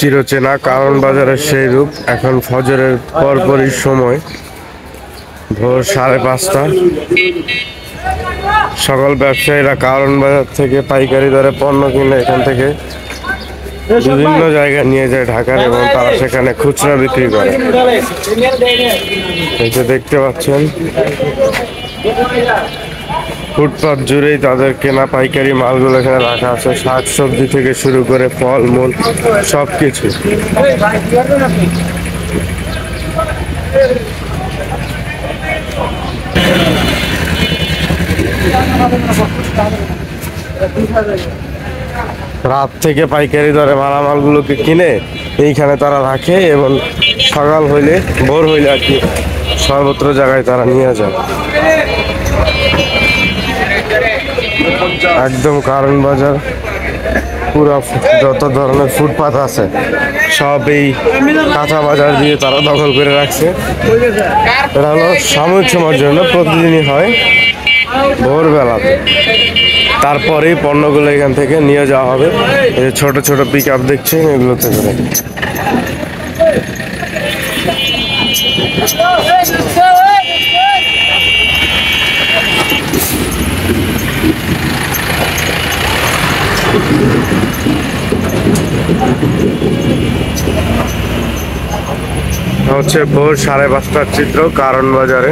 চিরচেনা কারণ বাজারের সেই রূপ। এখন ফজরের পরপরই সময়, ভোর 5:30। সকল ব্যবসায়ীরা কারণ বাজার থেকে পাইকারি দরে পণ্য কিনে এখান থেকে বিভিন্ন জায়গায় নিয়ে যায় ঢাকার, এবং তারা সেখানে খুচরা বিক্রি করে। এই যে দেখতে পাচ্ছেন, ফুটপাত জুড়েই তাদের কেনা পাইকারি মালগুলো এখানে রাখা আছে। শাকসবজি থেকে শুরু করে ফলমূল সবকিছু। রাত থেকে পাইকারি দরে মালামালগুলোকে কিনে এইখানে তারা রাখে, এবং সকাল হইলে, ভোর হইলে আর কি, সর্বত্র জায়গায় তারা নিয়ে যায়। একদম কারণ বাজার পুরো যত ধরনের ফুটপাত আছে সব এই কাঁচা বাজার দিয়ে তারা দখল করে রাখছে। এটা হলো সাময়িক সময়ের জন্য, প্রতিদিনই হয় ভোরবেলাতে। তারপরেই পণ্যগুলো এখান থেকে নিয়ে যাওয়া হবে। এই যে ছোট ছোট পিক আপ দেখছেন, এগুলোতে করে। হচ্ছে ভোর 5:30টার চিত্র কারণ বাজারে।